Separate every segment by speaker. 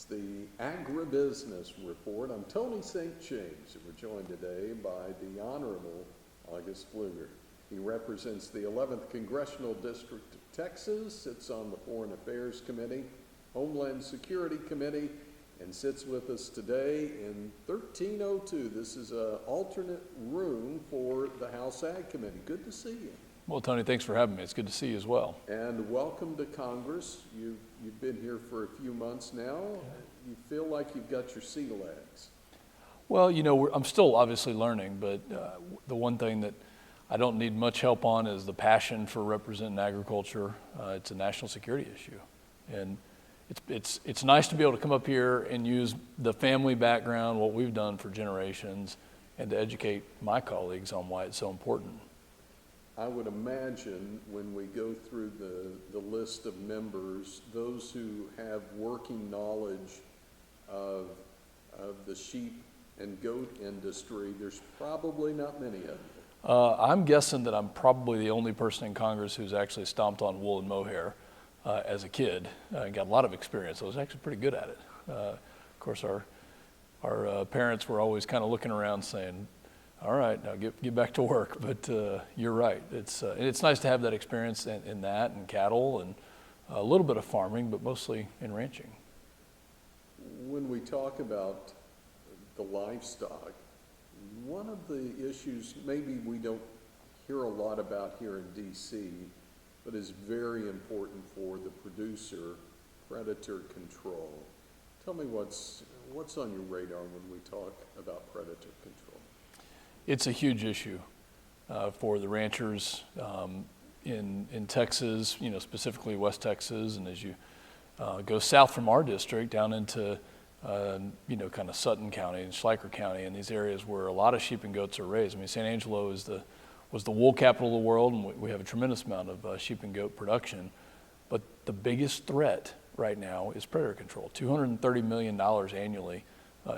Speaker 1: The Agribusiness Report. I'm Tony St. James, and we're joined today by the Honorable August Pfluger. He represents the 11th Congressional District of Texas, sits on the Foreign Affairs Committee, Homeland Security Committee, and sits with us today in 1302. This is an alternate room for the House Ag Committee. Good to see you.
Speaker 2: Well, Tony, thanks for having me. It's good to see you as well.
Speaker 1: And welcome to Congress. You've been here for a few months now. You feel like you've got your sea legs.
Speaker 2: Well, you know, I'm still obviously learning, but the one thing that I don't need much help on is the passion for representing agriculture. It's a national security issue. And it's nice to be able to come up here and use the family background, what we've done for generations, and to educate my colleagues on why it's so important.
Speaker 1: I would imagine when we go through the list of members, those who have working knowledge of the sheep and goat industry, there's probably not many of them.
Speaker 2: I'm guessing that I'm probably the only person in Congress who's actually stomped on wool and mohair as a kid. I got a lot of experience. I was actually pretty good at it. Of course, our parents were always kind of looking around saying, all right, now get back to work. But you're right. It's nice to have that experience in that and cattle and a little bit of farming, but mostly in ranching.
Speaker 1: When we talk about the livestock, one of the issues maybe we don't hear a lot about here in D.C., but is very important for the producer, predator control. Tell me what's on your radar when we talk about predator control.
Speaker 2: It's a huge issue for the ranchers in Texas, you know, specifically West Texas, and as you go south from our district down into you know, kind of Sutton County and Schleicher County, and these areas where a lot of sheep and goats are raised. I mean, San Angelo was the wool capital of the world, and we have a tremendous amount of sheep and goat production. But the biggest threat right now is predator control. $230 million annually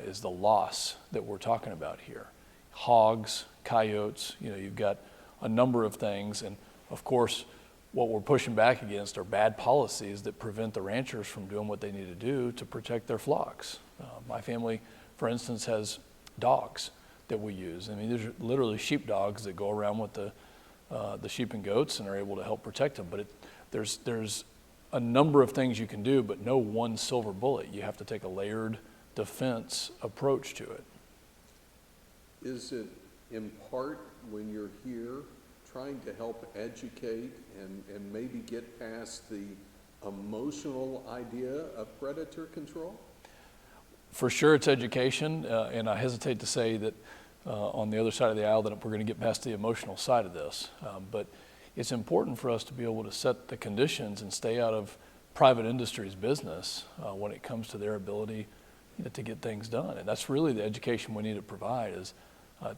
Speaker 2: is the loss that we're talking about here. Hogs, coyotes, you know, you've got a number of things. And of course, what we're pushing back against are bad policies that prevent the ranchers from doing what they need to do to protect their flocks. My family, for instance, has dogs that we use. I mean, these are literally sheep dogs that go around with the sheep and goats and are able to help protect them. But there's a number of things you can do, but no one silver bullet. You have to take a layered defense approach to it.
Speaker 1: Is it in part when you're here trying to help educate and maybe get past the emotional idea of predator control?
Speaker 2: For sure it's education, and I hesitate to say that on the other side of the aisle that we're going to get past the emotional side of this. But it's important for us to be able to set the conditions and stay out of private industry's business when it comes to their ability to get things done. And that's really the education we need to provide, is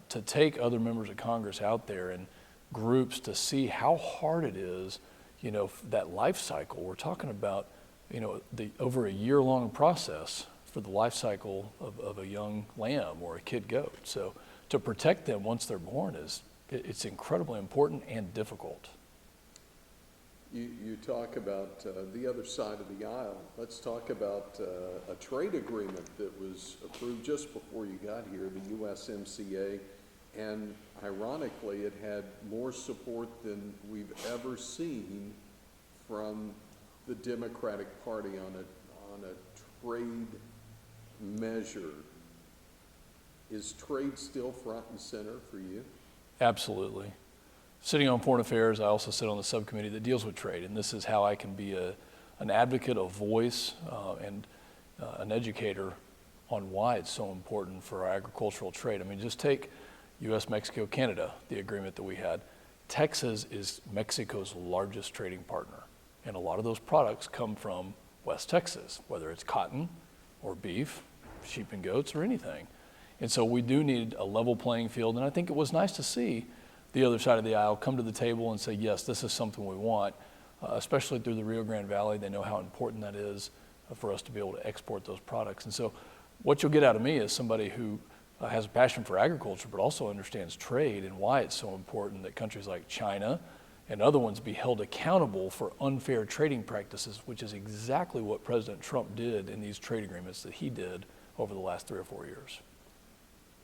Speaker 2: to take other members of Congress out there and groups to see how hard it is, you know, that life cycle. We're talking about, you know, over a year-long process for the life cycle of a young lamb or a kid goat. So to protect them once they're born it's incredibly important and difficult.
Speaker 1: You talk about the other side of the aisle. Let's talk about a trade agreement that was approved just before you got here, the USMCA, and ironically it had more support than we've ever seen from the Democratic Party on a trade measure. Is trade still front and center for you? Absolutely.
Speaker 2: Sitting on Foreign Affairs, I also sit on the subcommittee that deals with trade, and this is how I can be an advocate, a voice, and an educator on why it's so important for our agricultural trade. I mean, just take U.S., Mexico, Canada, the agreement that we had. Texas is Mexico's largest trading partner, and a lot of those products come from West Texas, whether it's cotton or beef, sheep and goats, or anything. And so we do need a level playing field, and I think it was nice to see the other side of the aisle come to the table and say, yes, this is something we want, especially through the Rio Grande Valley. They know how important that is for us to be able to export those products. And so what you'll get out of me is somebody who has a passion for agriculture, but also understands trade and why it's so important that countries like China and other ones be held accountable for unfair trading practices, which is exactly what President Trump did in these trade agreements that he did over the last 3 or 4 years.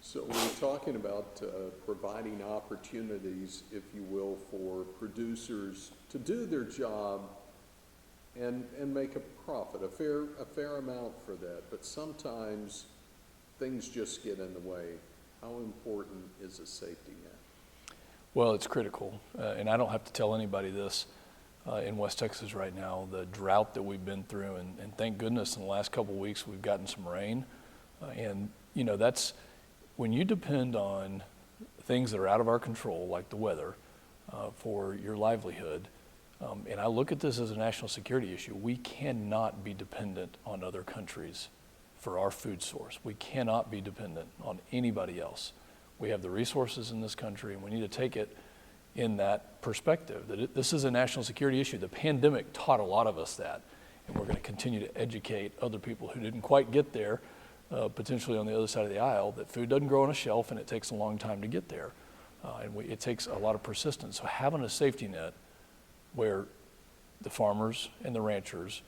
Speaker 1: So we're talking about providing opportunities, if you will, for producers to do their job and make a profit, a fair amount for that. But sometimes things just get in the way. How important is a safety net?
Speaker 2: Well, it's critical, and I don't have to tell anybody this in West Texas right now. The drought that we've been through, and thank goodness in the last couple of weeks we've gotten some rain, and you know, that's when you depend on things that are out of our control, like the weather, for your livelihood. And I look at this as a national security issue. We cannot be dependent on other countries for our food source. We cannot be dependent on anybody else. We have the resources in this country, and we need to take it in that perspective, that this is a national security issue. The pandemic taught a lot of us that, and we're going to continue to educate other people who didn't quite get there, potentially on the other side of the aisle, that food doesn't grow on a shelf and it takes a long time to get there. It takes a lot of persistence. So having a safety net where the farmers and the ranchers,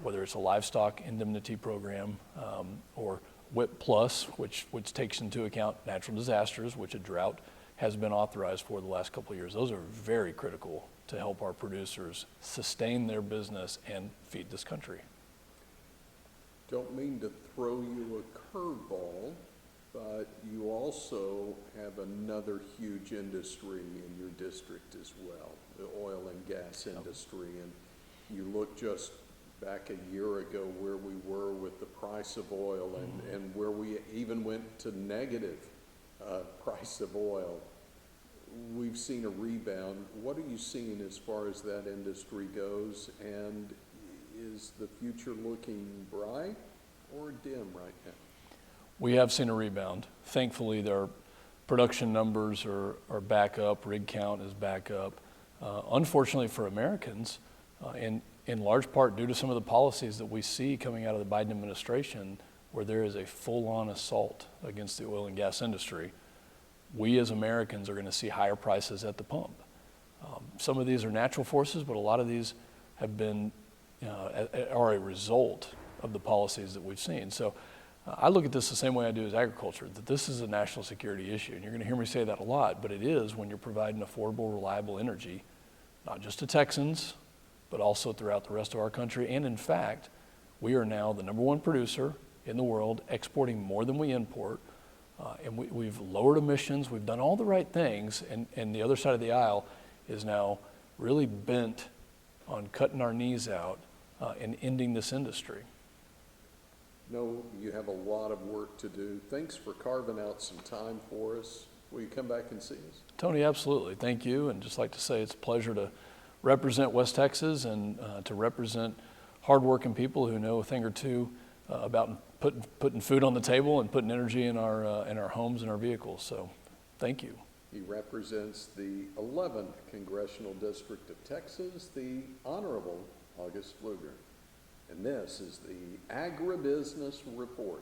Speaker 2: whether it's a livestock indemnity program or WIP Plus, which takes into account natural disasters, which a drought has been authorized for the last couple of years. Those are very critical to help our producers sustain their business and feed this country.
Speaker 1: Don't mean to throw you a curveball, but you also have another huge industry in your district as well, the oil and gas industry. And you look just back a year ago where we were with the price of oil and where we even went to negative price of oil. We've seen a rebound. What are you seeing as far as that industry goes? And is the future looking bright or dim right now?
Speaker 2: We have seen a rebound. Thankfully, their production numbers are back up, rig count is back up. Unfortunately for Americans, and in large part due to some of the policies that we see coming out of the Biden administration, where there is a full-on assault against the oil and gas industry, we as Americans are going to see higher prices at the pump. Some of these are natural forces, but a lot of these have been, are a result of the policies that we've seen. So I look at this the same way I do as agriculture, that this is a national security issue. And you're going to hear me say that a lot, but it is when you're providing affordable, reliable energy, not just to Texans, but also throughout the rest of our country. And in fact, we are now the #1 producer in the world, exporting more than we import. And we've lowered emissions, we've done all the right things, and the other side of the aisle is now really bent on cutting our knees out and ending this industry.
Speaker 1: No, you have a lot of work to do. Thanks for carving out some time for us. Will you come back and see us?
Speaker 2: Tony, absolutely. Thank you. And just like to say it's a pleasure to represent West Texas and to represent hardworking people who know a thing or two about putting food on the table and putting energy in our homes and our vehicles. So thank you.
Speaker 1: He represents the 11th Congressional District of Texas, the Honorable August Pfluger. And this is the Agribusiness Report.